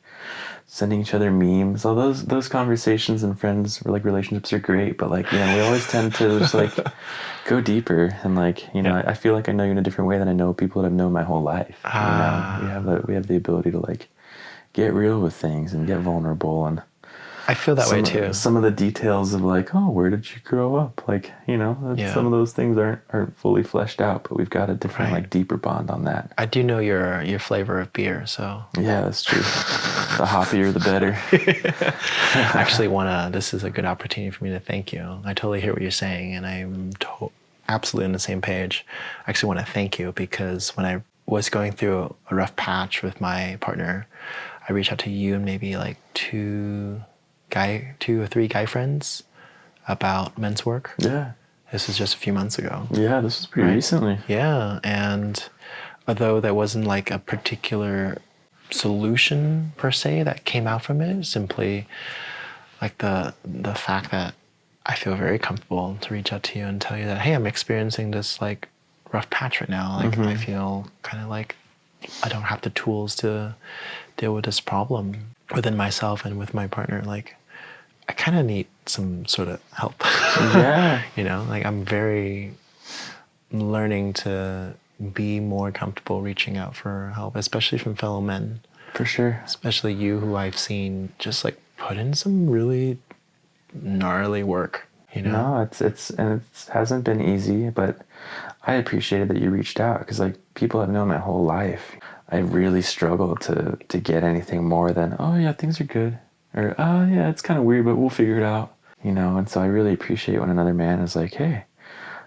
sending each other memes. All those conversations and friends or like relationships are great, but like, you know, we always tend to just like go deeper, and like, you know, I feel like I know you in a different way than I know people that I've known my whole life. You know, we have the ability to like get real with things and get vulnerable, and I feel that way too. Some of the details of like, oh, where did you grow up? Like, you know, some of those things aren't fully fleshed out, but we've got a different, like, deeper bond on that. I do know your flavor of beer, so. Yeah, that's true. The hoppier, the better. Actually, this is a good opportunity for me to thank you. I totally hear what you're saying, and I'm absolutely on the same page. I actually want to thank you because when I was going through a rough patch with my partner, I reached out to you and maybe like two or three guy friends about men's work. Yeah. This was just a few months ago. Yeah, this was pretty recently. Yeah, and although there wasn't like a particular solution per se that came out from it, simply like the fact that I feel very comfortable to reach out to you and tell you that, hey, I'm experiencing this like rough patch right now. Like I feel kind of like I don't have the tools to deal with this problem within myself and with my partner. Like I kind of need some sort of help. Yeah. You know, like I'm very learning to be more comfortable reaching out for help, especially from fellow men. For sure. Especially you, who I've seen just like put in some really gnarly work, you know? No, it hasn't been easy, but I appreciated that you reached out because like people I've known my whole life, I really struggled to get anything more than, oh yeah, things are good. Or, oh yeah, it's kind of weird, but we'll figure it out, you know? And so I really appreciate when another man is like, hey,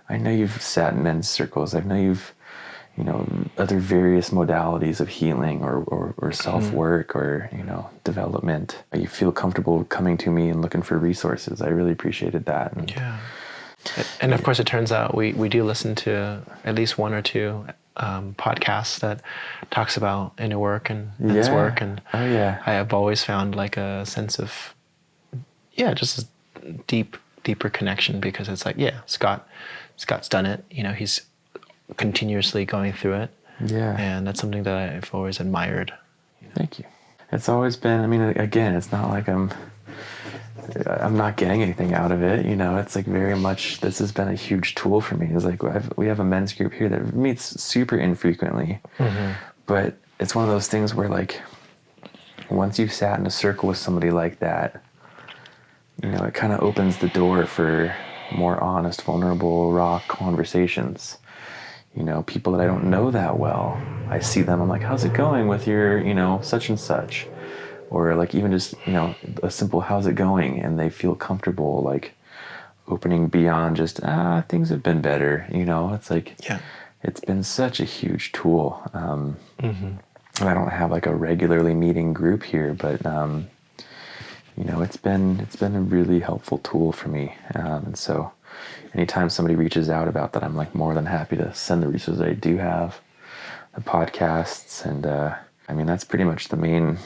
I know you've sat in men's circles. I know you've, you know, other various modalities of healing or self-work or, you know, development. You feel comfortable coming to me and looking for resources. I really appreciated that. And, yeah. And of course, it turns out we do listen to at least one or two podcasts that talks about inner work and men's work. And I have always found like a sense of, just a deeper connection because it's like, Scott's done it. You know, he's continuously going through it. Yeah. And that's something that I've always admired. You know? Thank you. It's always been, I mean, again, it's not like I'm not getting anything out of it, you know. It's like very much, this has been a huge tool for me. It's like we have a men's group here that meets super infrequently, but it's one of those things where like once you've sat in a circle with somebody like that, you know, it kind of opens the door for more honest, vulnerable, raw conversations. You know, people that I don't know that well, I see them, I'm like, how's it going with your, you know, such and such? Or like even just, you know, a simple how's it going? And they feel comfortable like opening beyond just, things have been better. You know, it's like, it's been such a huge tool. And I don't have like a regularly meeting group here, but, you know, it's been a really helpful tool for me. And so anytime somebody reaches out about that, I'm like more than happy to send the resources I do have, the podcasts, and, I mean, that's pretty much the main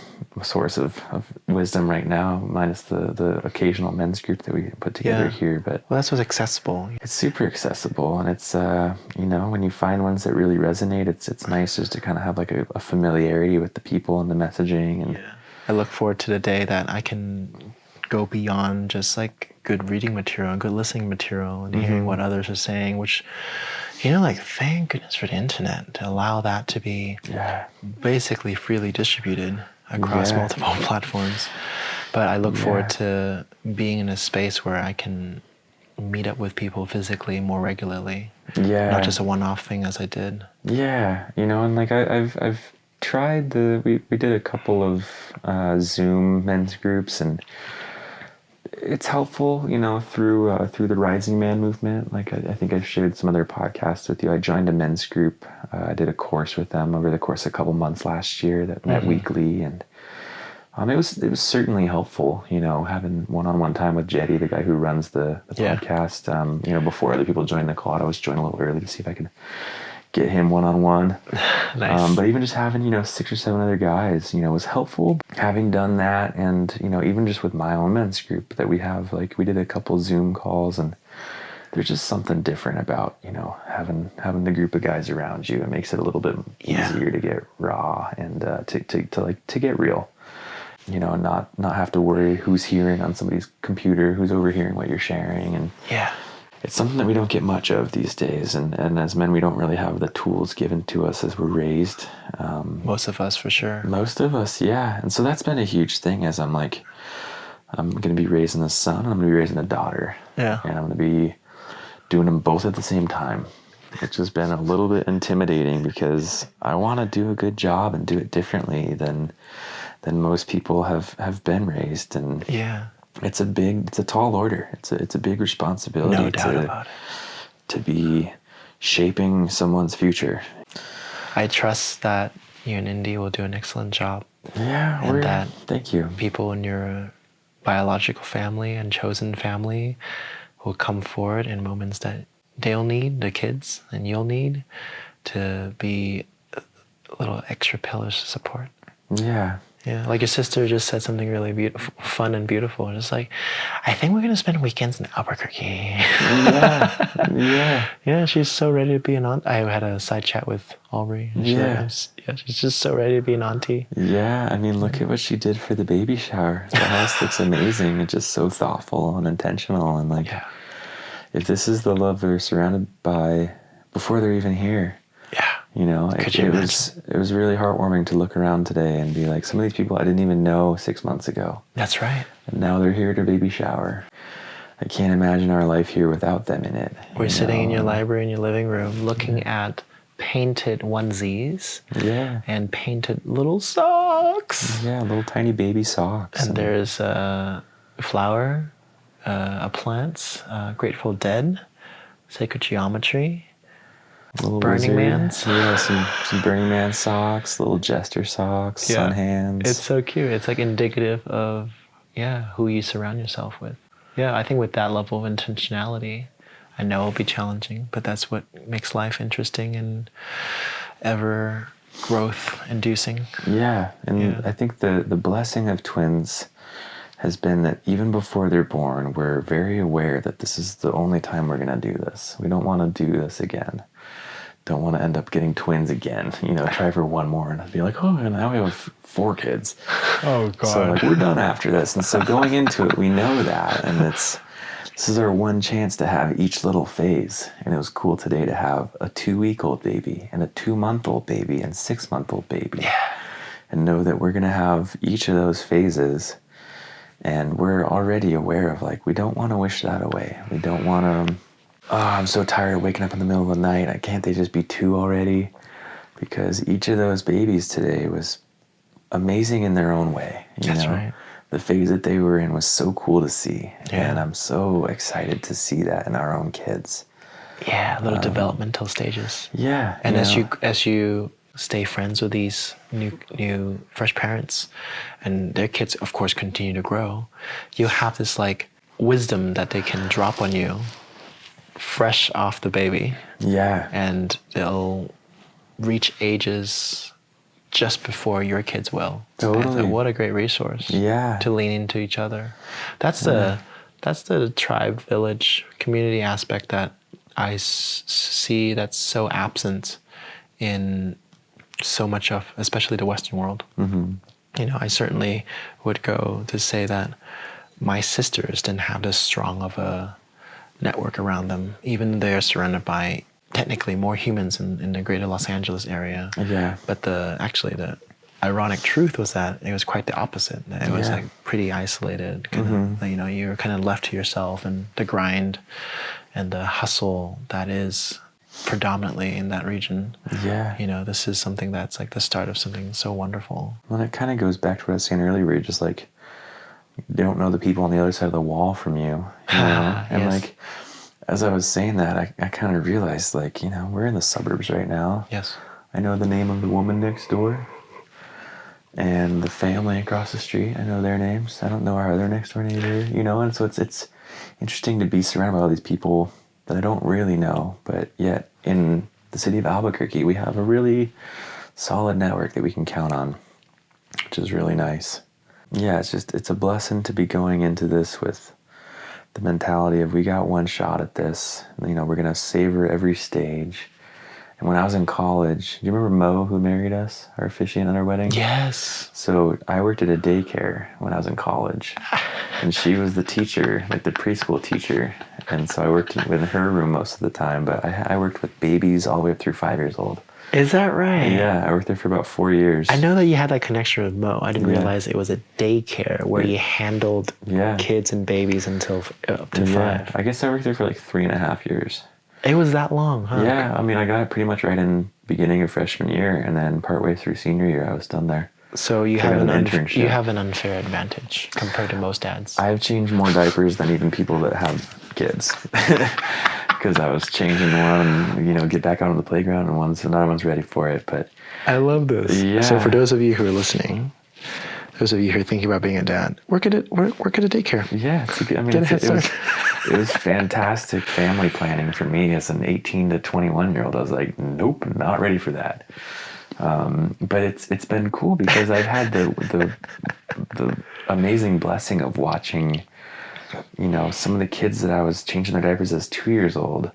source of wisdom right now, minus the occasional men's group that we put together here. But well, that's what's accessible. It's super accessible, and it's you know, when you find ones that really resonate, it's nice just to kind of have like a familiarity with the people and the messaging. And I look forward to the day that I can go beyond just like good reading material and good listening material and hearing what others are saying, which, you know, like, thank goodness for the internet to allow that to be basically freely distributed across multiple platforms. But I look forward to being in a space where I can meet up with people physically more regularly. Not just a one-off thing as I did. Yeah, you know, and like I've tried we did a couple of Zoom men's groups, and it's helpful, you know, through the Rising Man movement. Like I think I've shared some other podcasts with you. I joined a men's group. I did a course with them over the course of a couple months last year that met weekly, and It was certainly helpful, having one-on-one time with Jedi, the guy who runs the podcast. Before other people joined the call, I always join a little early to see if I can get him one-on-one. Nice. But even just having, 6 or 7 other guys, was helpful. Having done that, and, even just with my own men's group that we have, like we did a couple Zoom calls, and there's just something different about, having the group of guys around you. It makes it a little bit easier to get raw and to get real. Not have to worry who's hearing on somebody's computer, who's overhearing what you're sharing. And it's something that we don't get much of these days. And as men, we don't really have the tools given to us as we're raised. Most of us, for sure. Most of us, yeah. And so that's been a huge thing as I'm going to be raising a son, and I'm going to be raising a daughter. Yeah. And I'm going to be doing them both at the same time, which has been a little bit intimidating because I want to do a good job and do it differently than most people have been raised. And it's a tall order. It's a big responsibility. No doubt about it. To be shaping someone's future. I trust that you and Indy will do an excellent job. Yeah, and that thank you. People in your biological family and chosen family will come forward in moments that they'll need, the kids, and you'll need to be little extra pillars of support. Yeah. Yeah, like your sister just said something really beautiful, fun and beautiful. Just like, I think we're going to spend weekends in Albuquerque. Yeah, she's so ready to be an aunt. I had a side chat with Aubrey. And she's just so ready to be an auntie. Yeah, I mean, look at what she did for the baby shower. The house looks amazing. It's just so thoughtful and intentional. And if this is the love they're surrounded by before they're even here, it was really heartwarming to look around today and be like, some of these people I didn't even know 6 months ago. That's right. And now they're here at a baby shower. I can't imagine our life here without them in it. We're sitting in your library in your living room looking at painted onesies and painted little socks. Yeah, little tiny baby socks. And there's a flower, a plant, Grateful Dead, sacred geometry, little Burning wizard. Man's. Yeah, some Burning Man socks, little jester socks, sun hands. It's so cute. It's like indicative of, who you surround yourself with. Yeah, I think with that level of intentionality, I know it'll be challenging, but that's what makes life interesting and ever growth inducing. Yeah, and I think the blessing of twins has been that even before they're born, we're very aware that this is the only time we're going to do this. We don't want to do this again. Don't want to end up getting twins again. Try for one more and be like, oh, now we have 4 kids. Oh, God. So we're done after this. And so going into it, we know that. And this is our one chance to have each little phase. And it was cool today to have a 2-week-old baby and a 2-month-old baby and 6-month-old baby. Yeah. And know that we're going to have each of those phases. And we're already aware of we don't want to wish that away. We don't want to... Oh, I'm so tired of waking up in the middle of the night. Can't they just be 2 already? Because each of those babies today was amazing in their own way. That's right. The phase that they were in was so cool to see. Yeah. And I'm so excited to see that in our own kids. Yeah, little developmental stages. Yeah. And as you stay friends with these new fresh parents and their kids, of course, continue to grow, you have this wisdom that they can drop on you fresh off the baby. Yeah. And they'll reach ages just before your kids will. Totally. And what a great resource. To lean into each other. That's the tribe, village, community aspect that I see that's so absent in so much of, especially the Western world. Mm-hmm. I certainly would go to say that my sisters didn't have this strong of a network around them, even they're surrounded by technically more humans in the greater Los Angeles area. Yeah. But the ironic truth was that it was quite the opposite. It was pretty isolated. You were kind of left to yourself, and the grind and the hustle that is predominantly in that region. Yeah. This is something that's the start of something so wonderful. Well, it kind of goes back to what I was saying earlier, where you're just you don't know the people on the other side of the wall from you, and yes. As I was saying that, I kind of realized, we're in the suburbs right now. Yes. I know the name of the woman next door. and the family across the street, I know their names. I don't know our other next door neighbor, you know, and so it's interesting to be surrounded by all these people that I don't really know, but yet in the city of Albuquerque, we have a really solid network that we can count on, which is really nice. Yeah, it's a blessing to be going into this with the mentality of we got one shot at this. You know, we're going to savor every stage. And when I was in college, do you remember Mo, who married us, our officiant at our wedding? Yes. So I worked at a daycare when I was in college, and she was the teacher, like the preschool teacher. And so I worked in her room most of the time, but I worked with babies all the way up through 5 years old. Is that right? Yeah, I worked there for about 4 years. I know that you had that connection with Mo. I didn't realize it was a daycare where you handled kids and babies until up to 5. I guess I worked there for like 3.5 years. It was that long, huh? Yeah, I mean, I got it pretty much right in beginning of freshman year, and then partway through senior year, I was done there. So you have an unfair advantage compared to most dads. I've changed more diapers than even people that have kids, because I was changing one, you know, get back out on the playground, and another one's ready for it. But I love this. Yeah. So for those of you who are listening, those of you who are thinking about being a dad, work at a daycare. Yeah, it was fantastic family planning for me as an 18 to 21-year-old. I was like, nope, not ready for that. But it's been cool because I've had the amazing blessing of watching, you know, some of the kids that I was changing their diapers as 2 years old.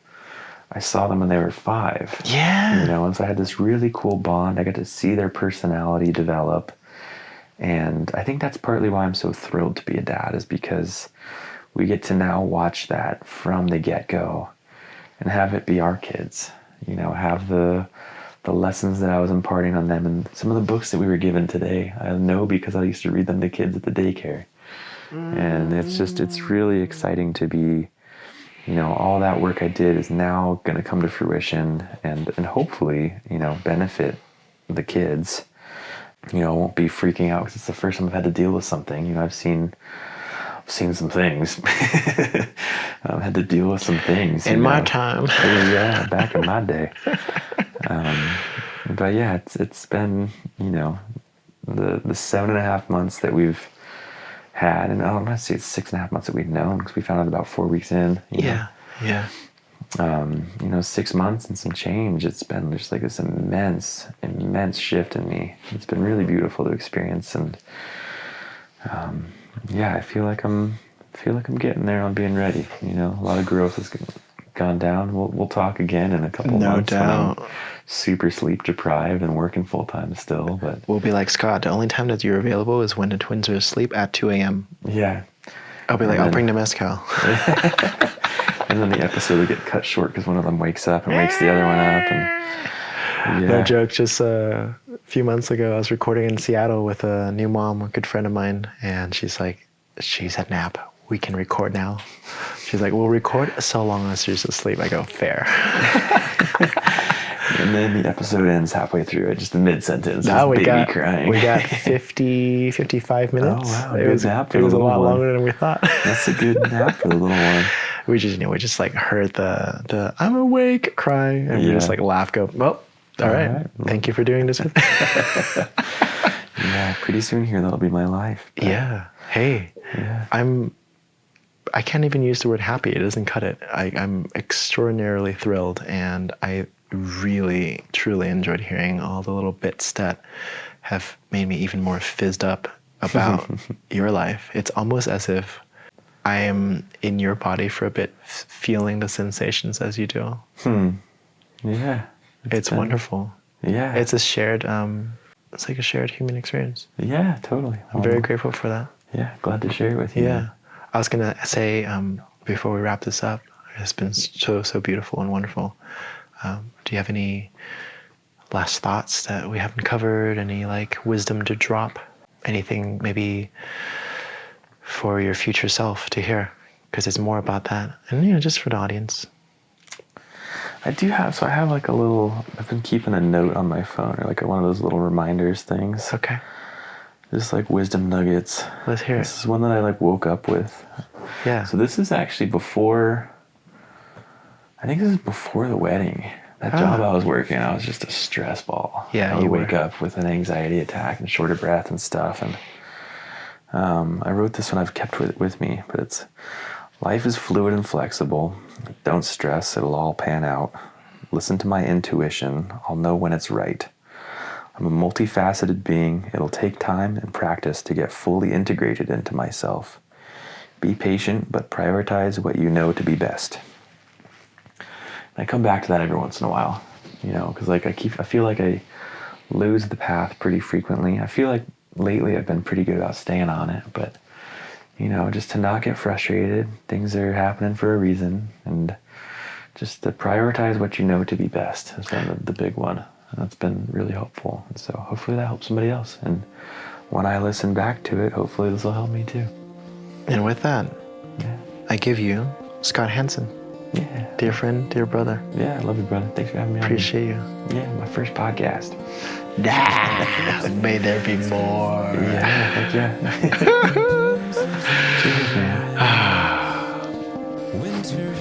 I saw them when they were 5. Yeah. You know, and so I had this really cool bond. I got to see their personality develop. And I think that's partly why I'm so thrilled to be a dad, is because we get to now watch that from the get-go and have it be our kids, you know, have the lessons that I was imparting on them, and some of the books that we were given today, I know because I used to read them to kids at the daycare. And it's really exciting to be, you know, all that work I did is now going to come to fruition and hopefully, you know, benefit the kids. You know, I won't be freaking out because it's the first time I've had to deal with something. You know, I've seen some things. I've had to deal with some things. In my time. Yeah, back in my day. But yeah, it's been, you know, the 7.5 months that we've had, and I'm not say it's 6.5 months that we've known, because we found out about 4 weeks in. Yeah. You know, 6 months and some change. It's been just like this immense shift in me. It's been really beautiful to experience, and I feel like I'm getting there on being ready. You know, a lot of growth has gone down. We'll talk again in a couple months. No doubt. When I'm super sleep deprived and working full time still, but we'll be like, Scott, the only time that you're available is when the twins are asleep at 2 a.m. Yeah. I'll be like, I'll bring the mezcal. And then the episode will get cut short because one of them wakes up and wakes the other one up. And no joke. Just a few months ago, I was recording in Seattle with a new mom, a good friend of mine, and she's like, she's at nap. We can record now. She's like, we'll record so long as she's asleep. I go, fair. And then the episode ends halfway through it, just a mid-sentence. Now we got 55 minutes. Oh, wow. It was a lot longer than we thought. That's a good nap for the little one. We just like heard the I'm awake cry, and we just like laugh, go, well, all right. Thank you for doing this. Yeah, pretty soon here that'll be my life. Yeah. Hey. Yeah. I can't even use the word happy. It doesn't cut it. I'm extraordinarily thrilled, and I really, truly enjoyed hearing all the little bits that have made me even more fizzed up about your life. It's almost as if I am in your body for a bit, feeling the sensations as you do. Yeah. It's wonderful. Yeah. It's a shared, it's like a shared human experience. Yeah, totally. I'm very grateful for that. Yeah, glad to share it with you. Yeah. I was going to say, before we wrap this up, it's been so beautiful and wonderful. Do you have any last thoughts that we haven't covered? Any like wisdom to drop? Anything maybe for your future self to hear? Because it's more about that. And, you know, just for the audience. I have like I've been keeping a note on my phone, or like one of those little reminders things. Okay. Just like wisdom nuggets. Let's hear it. This is one that I like woke up with. Yeah. So this is actually before the wedding That job I was working, I was just a stress ball. Yeah, I would you wake were. up with an anxiety attack and short of breath and stuff. And I wrote this one, I've kept with me, but it's, life is fluid and flexible. Don't stress, it'll all pan out. Listen to my intuition, I'll know when it's right. I'm a multifaceted being. It'll take time and practice to get fully integrated into myself. Be patient, but prioritize what you know to be best. And I come back to that every once in a while, because I feel like I lose the path pretty frequently. I feel like lately I've been pretty good about staying on it, but just to not get frustrated. Things are happening for a reason, and just to prioritize what you know to be best has been the big one. And that's been really helpful. And so hopefully that helps somebody else. And when I listen back to it, hopefully this will help me too. And with that, Yeah. I give you Scott Hanson. Yeah. Dear friend, dear brother. Yeah, I love you, brother. Thanks for having me on. Appreciate you. Yeah, my first podcast. May there be more. Yeah, heck yeah. Cheers, man.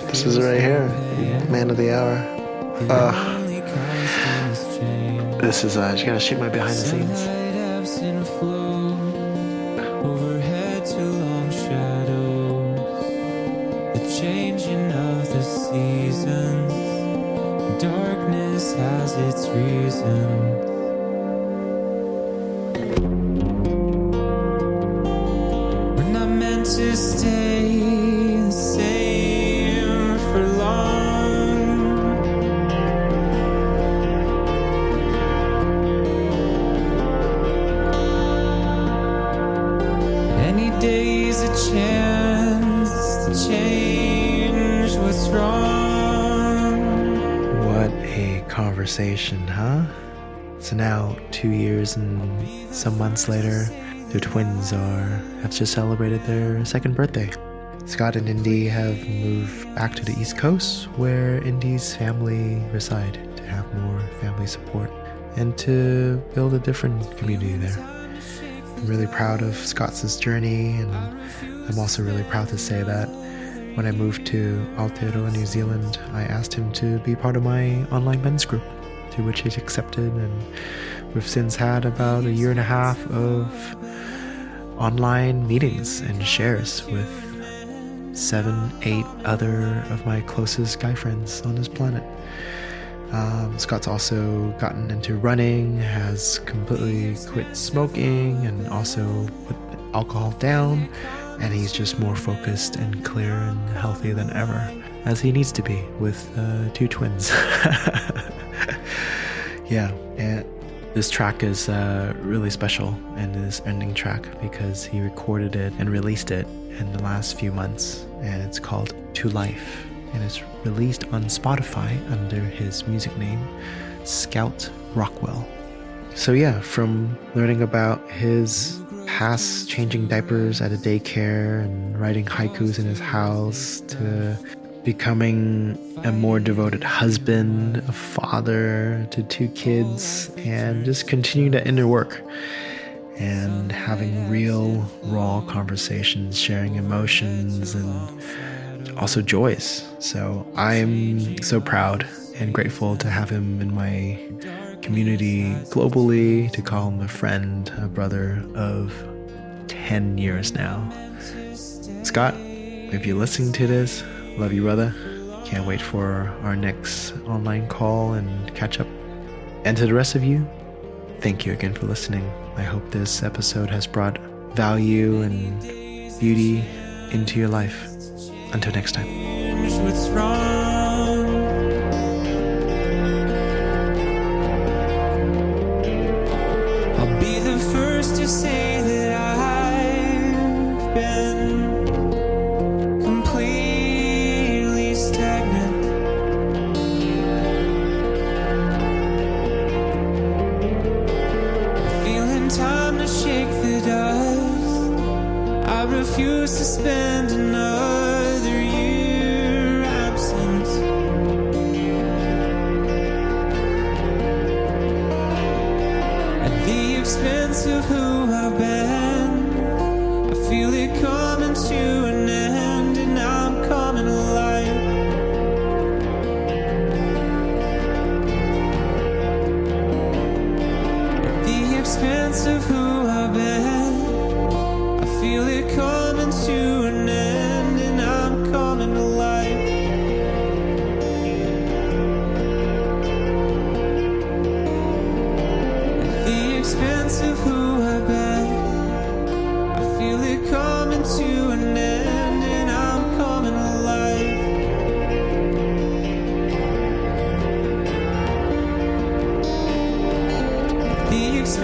This is right here. Yeah. Man of the hour. This is, just gotta shoot my behind the scenes. Overhead to long shadows, the changing of the seasons. Darkness has its reasons. We're not meant to stay the same for long. Any day's a chance to change what's wrong. What a conversation, huh? So now, 2 years and some months later, the twins have just celebrated their second birthday. Scott and Indy have moved back to the East Coast, where Indy's family reside, to have more family support and to build a different community there. I'm really proud of Scott's journey, and I'm also really proud to say that when I moved to Aotearoa, New Zealand, I asked him to be part of my online men's group, to which he accepted, and we've since had about a year and a half of online meetings and shares with 7, 8 other of my closest guy friends on this planet. Scott's also gotten into running, has completely quit smoking, and also put alcohol down, and he's just more focused and clear and healthy than ever, as he needs to be with 2 twins. Yeah, and this track is really special, and this ending track, because he recorded it and released it in the last few months, and it's called To Life, and it's released on Spotify under his music name, Scout Rockwell. So yeah, from learning about his past changing diapers at a daycare and writing haikus in his house, to becoming a more devoted husband, a father to 2 kids, and just continuing that inner work and having real, raw conversations, sharing emotions and also joys. So I'm so proud and grateful to have him in my community globally, to call him a friend, a brother of 10 years now. Scott, if you're listening to this, love you, brother. Can't wait for our next online call and catch up. And to the rest of you, thank you again for listening. I hope this episode has brought value and beauty into your life. Until next time. What's wrong? I'll be the first to say that I've been completely stagnant. Feeling time to shake the dust. I refuse to spend another year absent. At the expense of who I've been, I feel it coming to an end, and I'm coming alive.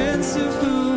expense of who